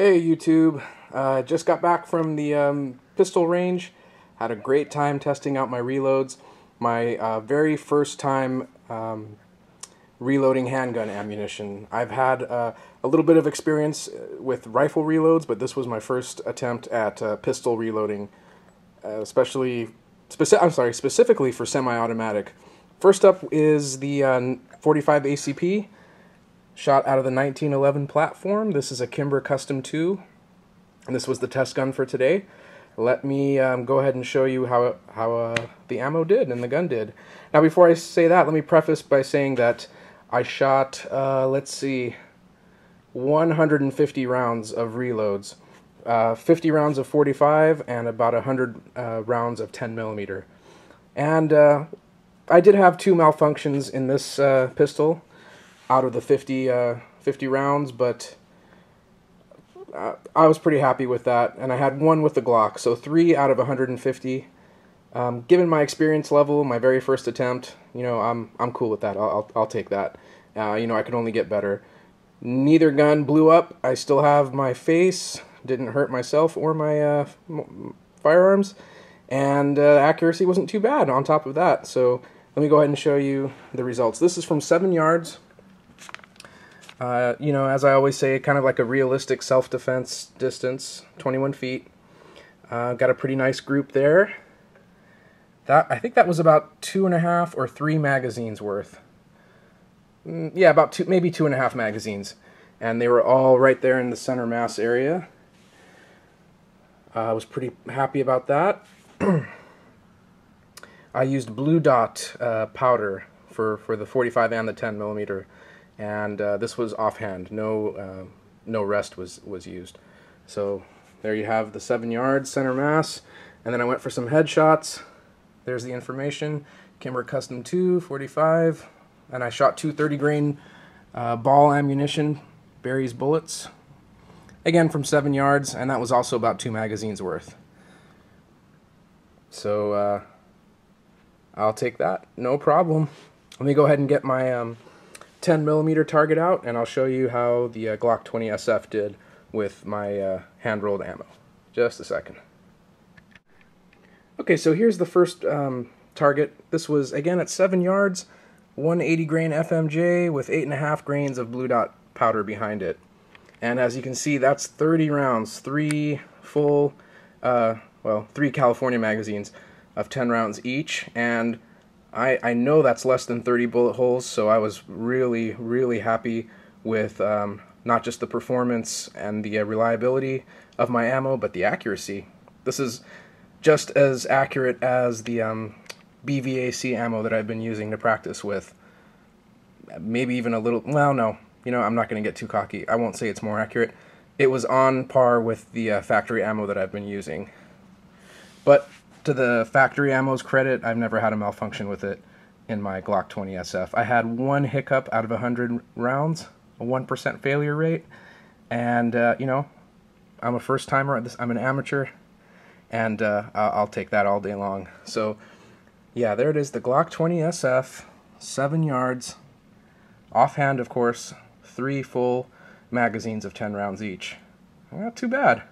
Hey YouTube, just got back from the pistol range. Had a great time testing out my reloads. My very first time reloading handgun ammunition. I've had a little bit of experience with rifle reloads, but this was my first attempt at pistol reloading, specifically for semi-automatic. First up is the 45 ACP. Shot out of the 1911 platform. This is a Kimber Custom 2, and this was the test gun for today. Let me go ahead and show you how the ammo did and the gun did. Now, before I say that, let me preface by saying that I shot, 150 rounds of reloads, 50 rounds of 45, and about 100 rounds of 10mm. And I did have two malfunctions in this pistol out of the 50 rounds, but I was pretty happy with that, and I had one with the Glock, so 3 out of 150. Given my experience level, my very first attempt, you know, I'm cool with that. I'll take that. You know, I could only get better. Neither gun blew up. I still have my face. Didn't hurt myself or my firearms, and accuracy wasn't too bad on top of that. So let me go ahead and show you the results. This is from 7 yards. You know, as I always say, kind of like a realistic self-defense distance, 21 feet. Got a pretty nice group there. I think that was about 2.5 or 3 magazines worth. Yeah, about maybe 2.5 magazines. And they were all right there in the center mass area. I was pretty happy about that. I used blue dot powder for the 45 and the 10mm. And this was offhand. No rest was used. So there you have the 7 yards center mass, and then I went for some headshots. There's the information: Kimber Custom 2, 45, and I shot 2 30-grain ball ammunition, Barry's bullets. Again from 7 yards, and that was also about 2 magazines worth. So I'll take that, no problem. Let me go ahead and get my 10mm target out, and I'll show you how the Glock 20 SF did with my hand-rolled ammo. Just a second. Okay, so here's the first target. This was, again, at 7 yards, 180 grain FMJ with 8.5 grains of blue dot powder behind it. And as you can see, that's 30 rounds, 3 full, 3 California magazines of 10 rounds each, and I know that's less than 30 bullet holes, so I was really, really happy with not just the performance and the reliability of my ammo, but the accuracy. This is just as accurate as the BVAC ammo that I've been using to practice with. Maybe even a little, well, no, you know, I'm not going to get too cocky. I won't say it's more accurate. It was on par with the factory ammo that I've been using. But to the factory ammo's credit, I've never had a malfunction with it in my Glock 20 SF. I had one hiccup out of 100 rounds, a 1% failure rate, and you know, I'm a first timer at this. I'm an amateur, and I'll take that all day long. So yeah, there it is, the Glock 20 SF, 7 yards, offhand of course, 3 full magazines of 10 rounds each. Not too bad.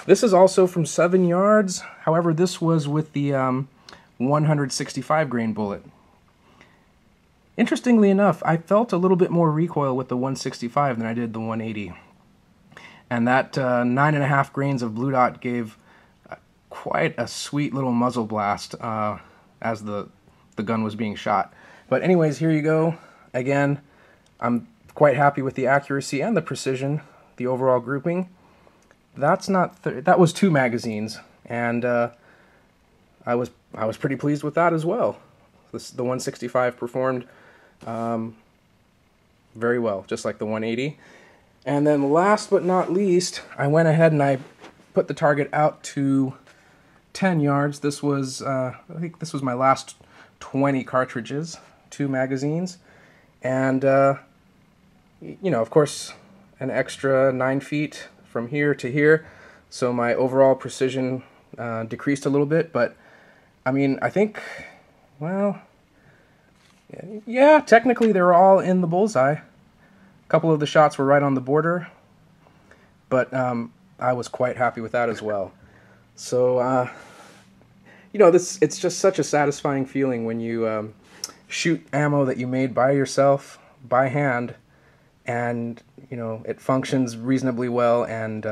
This is also from 7 yards, however this was with the 165 grain bullet. Interestingly enough, I felt a little bit more recoil with the 165 than I did the 180. And that 9.5 grains of blue dot gave quite a sweet little muzzle blast as the gun was being shot. But anyways, here you go. Again, I'm quite happy with the accuracy and the precision, the overall grouping. That's not that was 2 magazines, and I was pretty pleased with that as well. The 165 performed very well, just like the 180. And then last but not least, I went ahead and I put the target out to 10 yards. This was I think this was my last 20 cartridges, 2 magazines, and you know, of course, an extra 9 feet from here to here, so my overall precision decreased a little bit, but I mean, I think, well, yeah, technically they were all in the bullseye. A couple of the shots were right on the border, but I was quite happy with that as well. So, you know, it's just such a satisfying feeling when you shoot ammo that you made by yourself, by hand, and, you know, it functions reasonably well and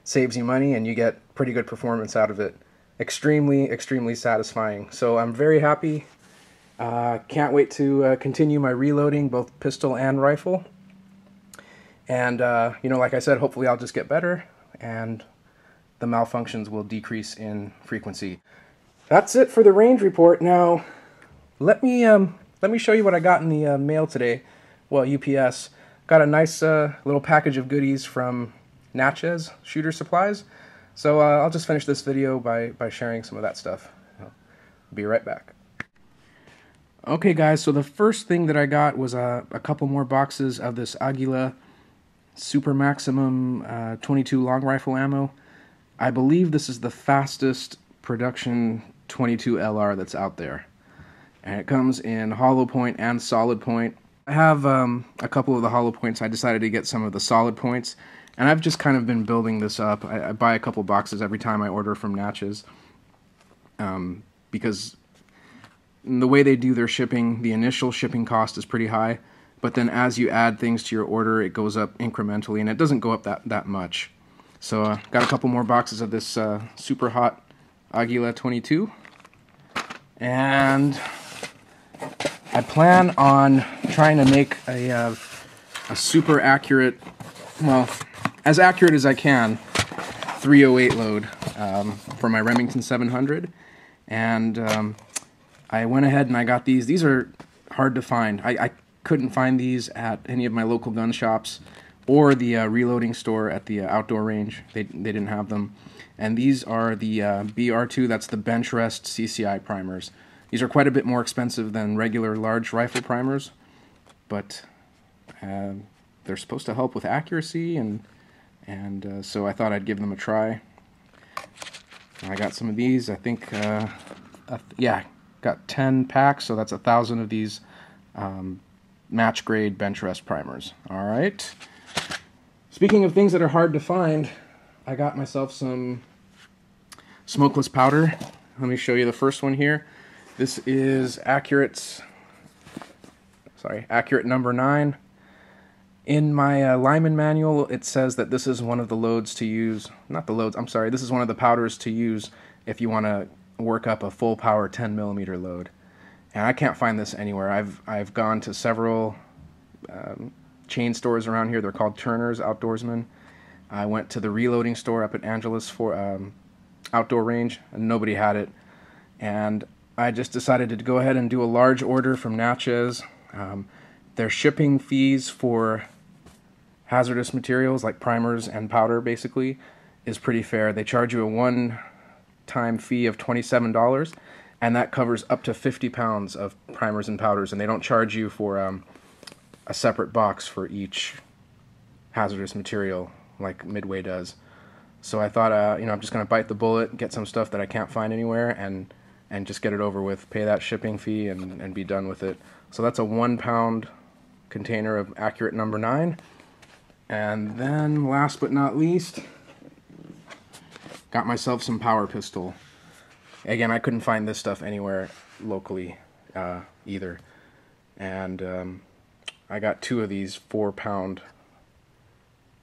saves you money, and you get pretty good performance out of it. Extremely, extremely satisfying. So I'm very happy. Can't wait to continue my reloading, both pistol and rifle. And, you know, like I said, hopefully I'll just get better, and the malfunctions will decrease in frequency. That's it for the range report. Now, let me show you what I got in the mail today. Well, UPS. Got a nice little package of goodies from Natchez Shooters Supplies. So I'll just finish this video by sharing some of that stuff. I'll be right back. Okay guys, so the first thing that I got was a couple more boxes of this Aguila Super Maximum 22 long rifle ammo. I believe this is the fastest production 22 LR that's out there. And it comes in hollow point and solid point. I have a couple of the hollow points. I decided to get some of the solid points, and I've just kind of been building this up. I buy a couple boxes every time I order from Natchez, because the way they do their shipping, the initial shipping cost is pretty high, but then as you add things to your order, it goes up incrementally, and it doesn't go up that much. So got a couple more boxes of this super hot Aguila 22, and I plan on trying to make a super accurate, well, as accurate as I can, 308 load for my Remington 700, and I went ahead and I got these. These are hard to find. I couldn't find these at any of my local gun shops or the reloading store at the outdoor range. They didn't have them. And these are the BR2, that's the bench rest CCI primers. These are quite a bit more expensive than regular large rifle primers, but they're supposed to help with accuracy, and so I thought I'd give them a try. I got some of these. I think, yeah, got 10 packs, so that's 1,000 of these match grade bench rest primers. All right. Speaking of things that are hard to find, I got myself some smokeless powder. Let me show you the first one here. This is Accurate number 9. In my Lyman manual, it says that this is one of the loads to use, not the loads, I'm sorry, this is one of the powders to use if you want to work up a full power 10mm load. And I can't find this anywhere. I've gone to several chain stores around here. They're called Turner's Outdoorsman. I went to the reloading store up at Angeles for outdoor range, and nobody had it. And I just decided to go ahead and do a large order from Natchez. Their shipping fees for hazardous materials like primers and powder basically is pretty fair. They charge you a one-time fee of $27, and that covers up to 50 pounds of primers and powders, and they don't charge you for a separate box for each hazardous material like Midway does. So I thought, you know, I'm just going to bite the bullet, get some stuff that I can't find anywhere, and just get it over with, pay that shipping fee, and be done with it. So that's a 1 pound container of Accurate number 9. And then, last but not least, got myself some power pistol. Again, I couldn't find this stuff anywhere locally either. And I got 2 of these 4 pound,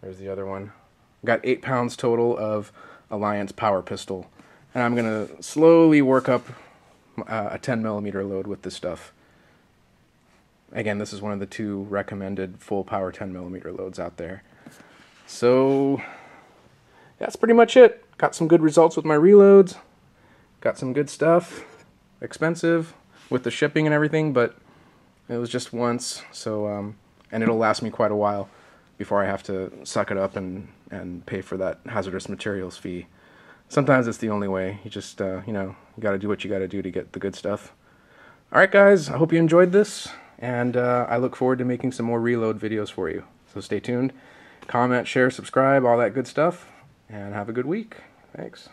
there's the other one. Got 8 pounds total of Alliance power pistol. And I'm going to slowly work up a 10mm load with this stuff. Again, this is one of the 2 recommended full power 10mm loads out there. So that's pretty much it. Got some good results with my reloads. Got some good stuff. Expensive with the shipping and everything, but it was just once. So and it'll last me quite a while before I have to suck it up and pay for that hazardous materials fee. Sometimes it's the only way. You just, you know, you got to do what you got to do to get the good stuff. All right, guys, I hope you enjoyed this, and I look forward to making some more reload videos for you. So stay tuned. Comment, share, subscribe, all that good stuff, and have a good week. Thanks.